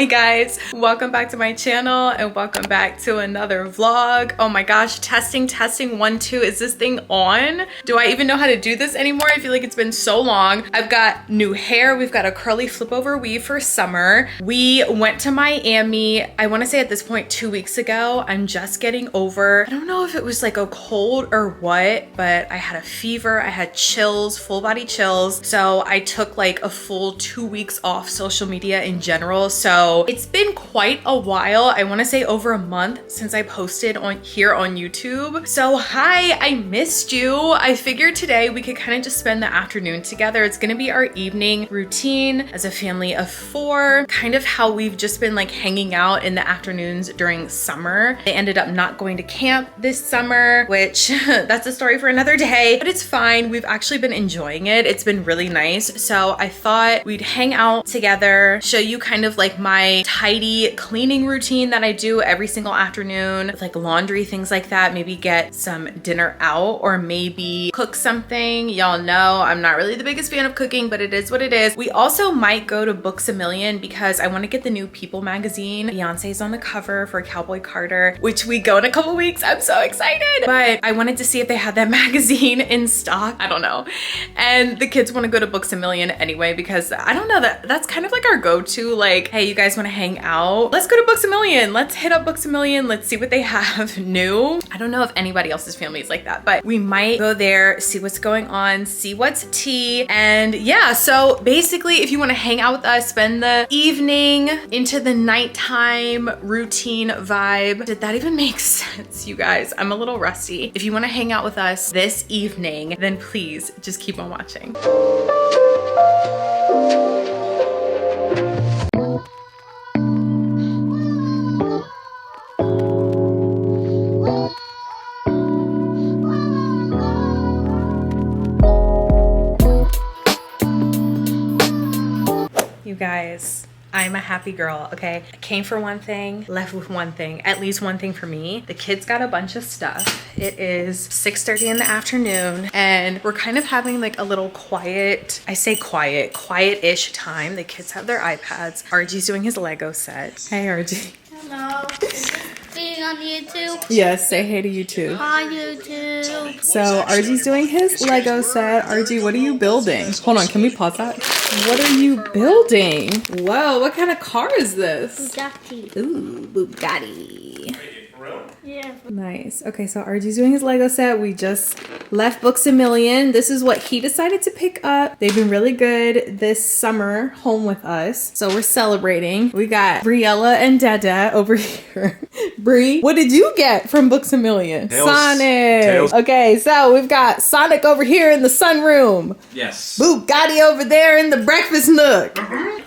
Hi guys, welcome back to my channel and welcome back to another vlog. Oh my gosh, testing 1 2. Is this thing on? Do I even know how to do this anymore? I feel like it's been so long. I've got new hair. We've got a curly flip over weave for summer. We went to Miami, I want to say at this point 2 weeks ago. I'm just getting over, I don't know if it was like a cold or what, but I had a fever. I had chills, full body chills. So I took like a full 2 weeks off social media in general. So it's been quite a while. I want to say over a month since I posted on here on YouTube. So hi, I missed you. I figured today we could kind of just spend the afternoon together. It's going to be our evening routine as a family of 4, kind of how we've just been like hanging out in the afternoons during summer. I ended up not going to camp this summer, which that's a story for another day, but it's fine. We've actually been enjoying it. It's been really nice. So I thought we'd hang out together, show you kind of like my tidy cleaning routine that I do every single afternoon, with like laundry, things like that. Maybe get some dinner out or maybe cook something. Y'all know I'm not really the biggest fan of cooking, but it is what it is. We also might go to Books A Million because I want to get the new People magazine. Beyonce's on the cover for Cowboy Carter, which we go in a couple weeks. I'm so excited. But I wanted to see if they had that magazine in stock. I don't know. And the kids want to go to Books A Million anyway because I don't know, that's kind of like our go-to, like, hey, you guys want to hang out? Let's go to Books A Million. Let's hit up Books A Million. Let's see what they have new. I don't know if anybody else's family is like that, but we might go there, see what's going on, see what's tea. And yeah, so basically if you want to hang out with us, spend the evening into the nighttime routine vibe. Did that even make sense, you guys? I'm a little rusty. If you want to hang out with us this evening, then please just keep on watching. You guys, I'm a happy girl, okay? I came for one thing, left with one thing, at least one thing for me. The kids got a bunch of stuff. It is 6:30 in the afternoon and we're kind of having like a little quiet, I say quiet-ish time. The kids have their iPads. RG's doing his Lego set. Hey, RG. Hello. Being on YouTube. Yes, say hey to YouTube. Hi, YouTube. So RG's doing his Lego set. RG, what are you building? Hold on, can we pause that? What are you building? Whoa, what kind of car is this? Bugatti. Ooh, Bugatti. Yeah. Nice. Okay, so RG's doing his Lego set. We just left Books A Million. This is what he decided to pick up. They've been really good this summer home with us. So we're celebrating. We got Briella and Dada over here. Brie, what did you get from Books A Million? Tails. Sonic. Tails. Okay, so we've got Sonic over here in the sunroom. Yes. Bugatti over there in the breakfast nook.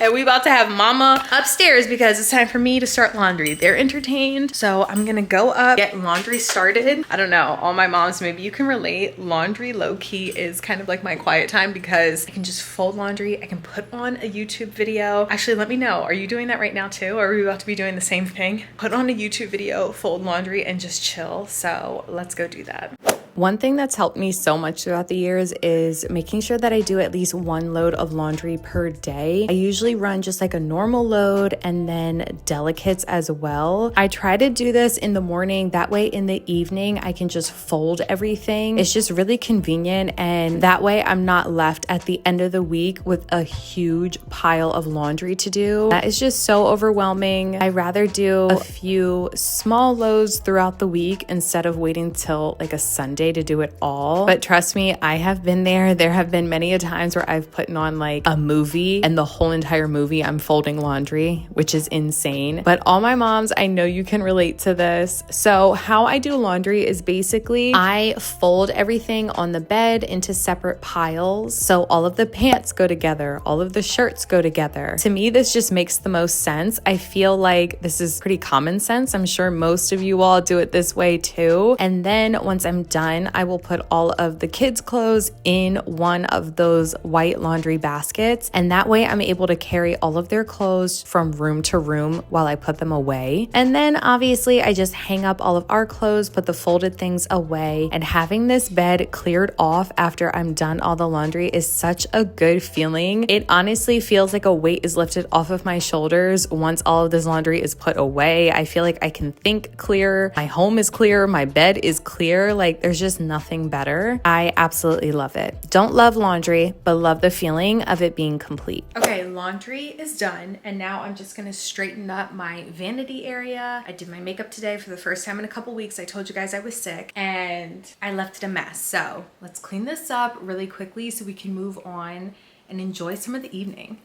And we about to have Mama upstairs because it's time for me to start laundry. They're entertained. So I'm gonna go up, get laundry started. I don't know, all my moms, maybe you can relate. Laundry low-key is kind of like my quiet time because I can just fold laundry. I can put on a YouTube video. Actually, let me know. Are you doing that right now too? Or are we about to be doing the same thing? Put on a YouTube video, fold laundry, and just chill. So let's go do that. One thing that's helped me so much throughout the years is making sure that I do at least 1 load of laundry per day. I usually run just like a normal load and then delicates as well. I try to do this in the morning. That way in the evening, I can just fold everything. It's just really convenient. And that way I'm not left at the end of the week with a huge pile of laundry to do. That is just so overwhelming. I rather do a few small loads throughout the week instead of waiting till like a Sunday to do it all. But trust me, I have been there. There have been many a times where I've put on like a movie and the whole entire movie I'm folding laundry, which is insane. But all my moms, I know you can relate to this. So how I do laundry is basically I fold everything on the bed into separate piles. So all of the pants go together, all of the shirts go together. To me, this just makes the most sense. I feel like this is pretty common sense. I'm sure most of you all do it this way too. And then once I'm done done, I will put all of the kids' clothes in one of those white laundry baskets. And that way I'm able to carry all of their clothes from room to room while I put them away. And then obviously I just hang up all of our clothes, put the folded things away, and having this bed cleared off after I'm done all the laundry is such a good feeling. It honestly feels like a weight is lifted off of my shoulders once all of this laundry is put away. I feel like I can think clear. My home is clear. My bed is clear. Like there's just nothing better. I absolutely love it. Don't love laundry, but love the feeling of it being complete. Okay, laundry is done. And now I'm just going to straighten up my vanity area. I did my makeup today for the first time in a couple weeks. I told you guys I was sick and I left it a mess. So let's clean this up really quickly so we can move on and enjoy some of the evening.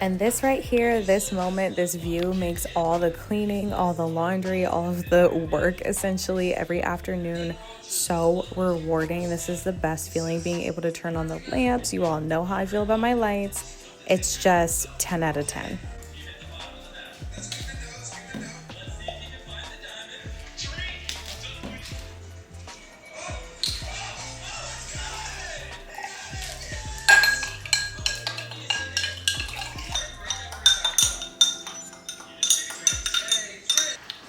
And this right here, this moment, this view makes all the cleaning, all the laundry, all of the work essentially every afternoon so rewarding. This is the best feeling, being able to turn on the lamps. You all know how I feel about my lights. It's just 10 out of 10.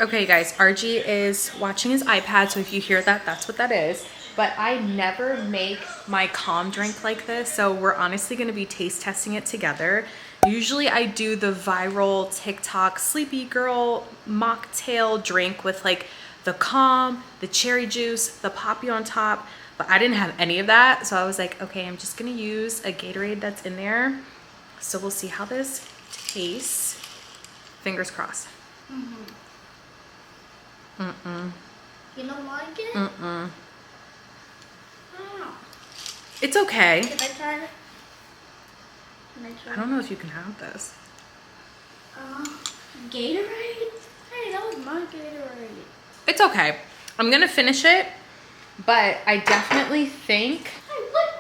Okay guys, RG is watching his iPad, so if you hear that, that's what that is. But I never make my calm drink like this, so we're honestly gonna be taste testing it together. Usually I do the viral TikTok sleepy girl mocktail drink with like the calm, the cherry juice, the poppy on top, but I didn't have any of that. So I was like, okay, I'm just gonna use a Gatorade that's in there. So we'll see how this tastes. Fingers crossed. You don't like it? Mm-mm. Oh. It's okay. Can I try it? Can I try I don't know if you can have this. Gatorade? Hey, that was my Gatorade. It's okay. I'm gonna finish it, but I definitely think Hey, what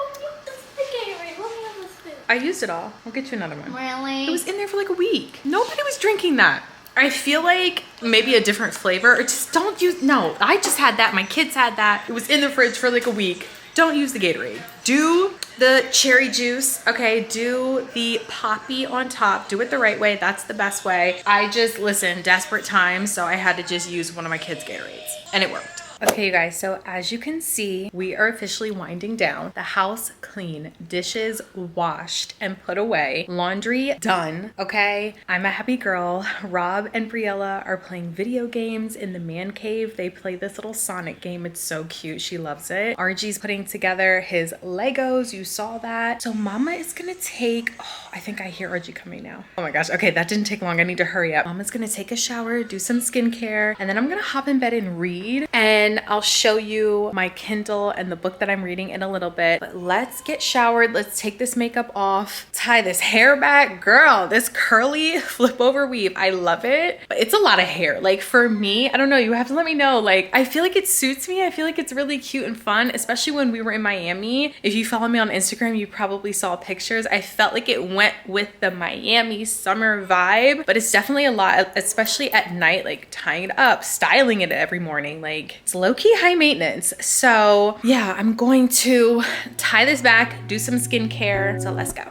is the Gatorade? Let me have this too. I used it all. I'll get you another one. Really? It was in there for like a week. Nobody was drinking that. I feel like maybe a different flavor, or just don't use, no, I just had that. My kids had that. It was in the fridge for like a week. Don't use the Gatorade. Do the cherry juice, okay? Do the poppy on top. Do it the right way. That's the best way. I just, listen, desperate times, so I had to just use one of my kids' Gatorades, and it worked. Okay, you guys, so as you can see, we are officially winding down. The house clean, dishes washed and put away, laundry done, okay? I'm a happy girl. Rob and Briella are playing video games in the man cave. They play this little Sonic game. It's so cute. She loves it. RG's putting together his Legos. You saw that. So Mama is gonna take, oh, I think I hear RG coming now. Oh my gosh, okay, that didn't take long. I need to hurry up. Mama's gonna take a shower, do some skincare, and then I'm gonna hop in bed and read. And I'll show you my Kindle and the book that I'm reading in a little bit. But let's get showered. Let's take this makeup off, tie this hair back. Girl, this curly flip over weave, I love it. But it's a lot of hair. Like for me, I don't know, you have to let me know. Like I feel like it suits me. I feel like it's really cute and fun, especially when we were in Miami. If you follow me on Instagram, you probably saw pictures. I felt like it went with the Miami summer vibe, but it's definitely a lot, especially at night, like tying it up, styling it every morning. Like it's low-key high maintenance. So yeah, I'm going to tie this back, do some skincare. So let's go.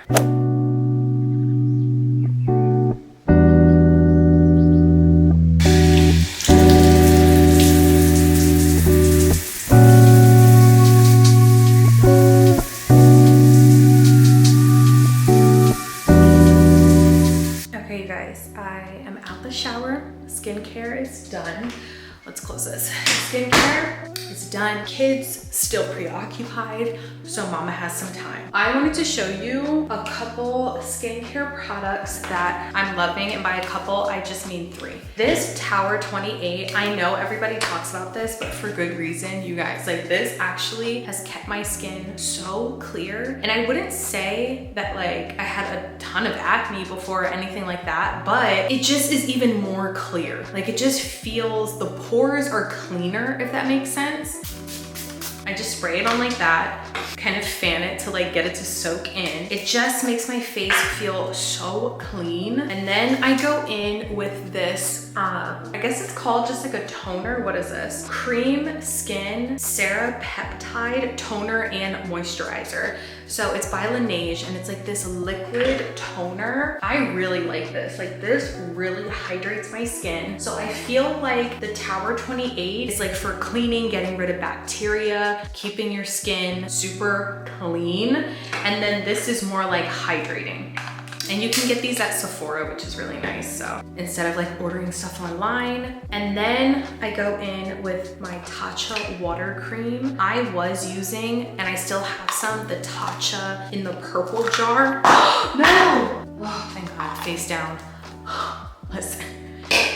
Okay guys, I am out the shower. Skincare is done. let's close this. Skincare is done. Kids still preoccupied, so mama has some time. I wanted to show you a couple skincare products that I'm loving, and by a couple, I just mean 3. This Tower 28, I know everybody talks about this, but for good reason, you guys. Like, this actually has kept my skin so clear. And I wouldn't say that like I had a ton of acne before or anything like that, but it just is even more clear. Like, it just feels, the pores are cleaner, if that makes sense. I just spray it on like that, kind of fan it to like get it to soak in. It just makes my face feel so clean. And then I go in with this, I guess it's called just like a toner. What is this? Cream Skin Peptide Toner and Moisturizer. So it's by Laneige, and it's like this liquid toner. I really like this. Like, this really hydrates my skin. So I feel like the Tower 28 is like for cleaning, getting rid of bacteria, keeping your skin super clean. And then this is more like hydrating. And you can get these at Sephora, which is really nice. So instead of like ordering stuff online. And then I go in with my Tatcha water cream. I was using, and I still have some, the Tatcha in the purple jar. No! Oh, thank God, face down. Listen.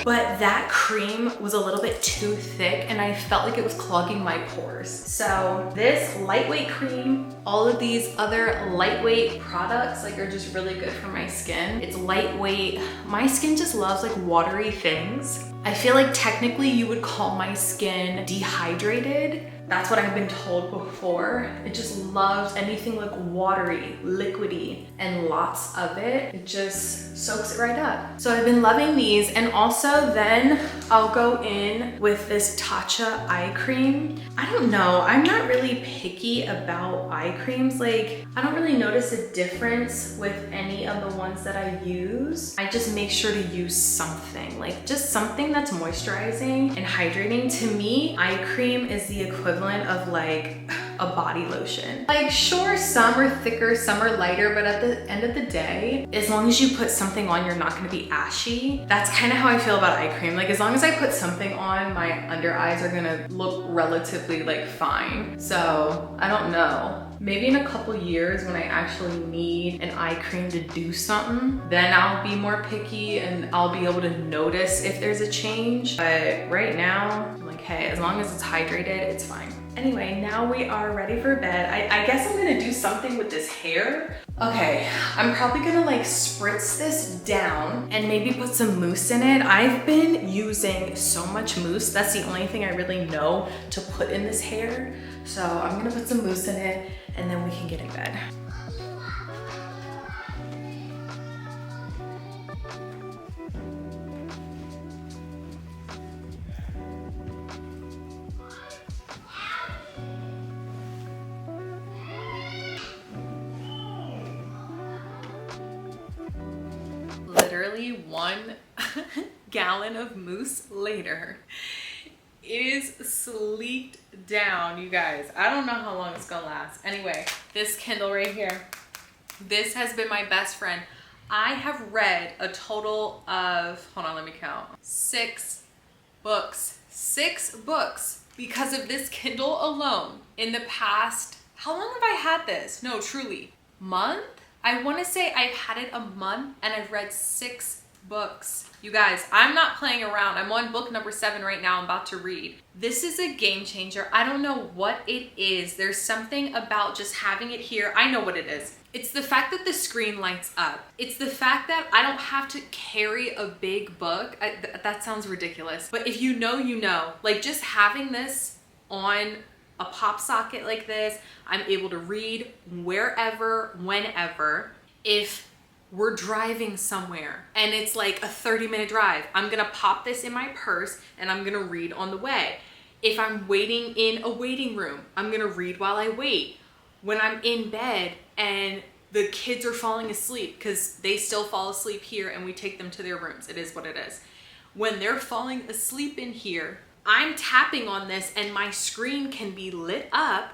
But that cream was a little bit too thick, and I felt like it was clogging my pores. So this lightweight cream, all of these other lightweight products like are just really good for my skin. It's lightweight. My skin just loves like watery things. I feel like technically you would call my skin dehydrated. That's what I've been told before. It just loves anything like watery, liquidy, and lots of it. It just soaks it right up. So I've been loving these. And also then I'll go in with this Tatcha eye cream. I don't know, I'm not really picky about eye creams. Like, I don't really notice a difference with any of the ones that I use. I just make sure to use something, like just something that's moisturizing and hydrating. To me, eye cream is the equivalent of like a body lotion. Like, sure, some are thicker, some are lighter, but at the end of the day, as long as you put something on, you're not gonna be ashy. That's kind of how I feel about eye cream. Like, as long as I put something on, my under eyes are gonna look relatively like fine. So I don't know. Maybe in a couple years when I actually need an eye cream to do something, then I'll be more picky and I'll be able to notice if there's a change. But right now, I'm like, hey, as long as it's hydrated, it's fine. Anyway, now we are ready for bed. I guess I'm gonna do something with this hair. Okay, I'm probably gonna like spritz this down and maybe put some mousse in it. I've been using so much mousse. That's the only thing I really know to put in this hair. So I'm gonna put some mousse in it and then we can get in bed. Literally 1 gallon of mousse later. It is sleeked down, you guys. I don't know how long it's gonna last. Anyway, this Kindle right here, this has been my best friend. I have read a total of, hold on, let me count, 6 books. 6 books because of this Kindle alone in the past, how long have I had this? No, truly, month? I wanna say I've had it a month and I've read 6 books. You guys, I'm not playing around. I'm on book number 7 right now. I'm about to read. This is a game changer. I don't know what it is. There's something about just having it here. I know what it is. It's the fact that the screen lights up. It's the fact that I don't have to carry a big book. That sounds ridiculous. But if you know, you know. Like, just having this on a pop socket like this, I'm able to read wherever, whenever. If we're driving somewhere and it's like a 30-minute drive, I'm gonna pop this in my purse and I'm gonna read on the way. If I'm waiting in a waiting room, I'm gonna read while I wait. When I'm in bed and the kids are falling asleep, because they still fall asleep here and we take them to their rooms, it is what it is. When they're falling asleep in here, I'm tapping on this and my screen can be lit up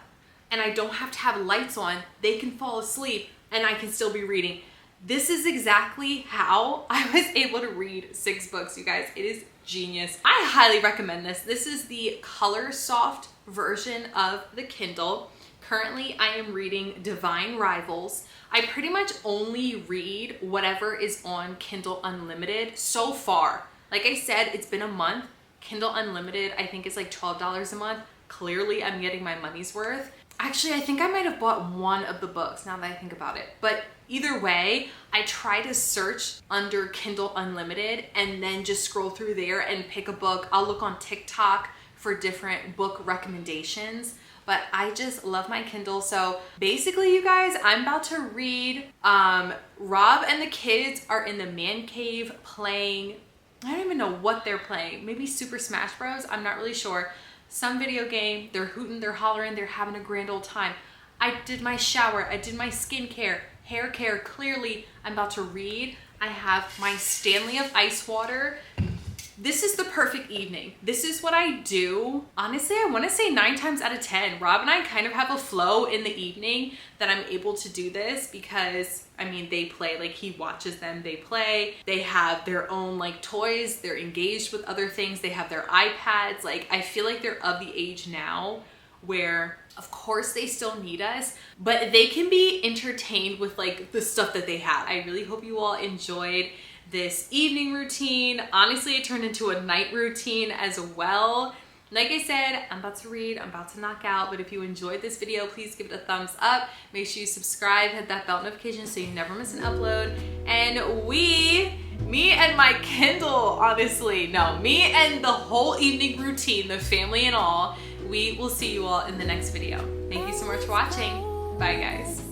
and I don't have to have lights on. They can fall asleep and I can still be reading. This is exactly how I was able to read 6 books, you guys. It is genius. I highly recommend this. This is the color soft version of the Kindle. Currently, I am reading Divine Rivals. I pretty much only read whatever is on Kindle Unlimited so far. Like I said, it's been a month. Kindle Unlimited, I think, is like $12 a month. Clearly, I'm getting my money's worth. Actually, I think I might have bought one of the books now that I think about it. But either way, I try to search under Kindle Unlimited and then just scroll through there and pick a book. I'll look on TikTok for different book recommendations. But I just love my Kindle. So basically, you guys, I'm about to read. Rob and the kids are in the man cave playing, I don't even know what they're playing. Maybe Super Smash Bros. I'm not really sure. Some video game. They're hooting, they're hollering, they're having a grand old time. I did my shower. I did my skincare, hair care. Clearly, I'm about to read. I have my Stanley of ice water. This is the perfect evening. This is what I do. Honestly, I want to say 9 times out of 10, Rob and I kind of have a flow in the evening that I'm able to do this because, I mean, they play, like he watches them, they play. They have their own like toys. They're engaged with other things. They have their iPads. Like, I feel like they're of the age now where of course they still need us, but they can be entertained with like the stuff that they have. I really hope you all enjoyed this evening routine. Honestly, it turned into a night routine as well. Like I said, I'm about to read, I'm about to knock out, but if you enjoyed this video, please give it a thumbs up. Make sure you subscribe, hit that bell notification so you never miss an upload. And me and my Kindle, honestly, no, me and the whole evening routine, the family and all, we will see you all in the next video. Thank you so much for watching. Bye, guys.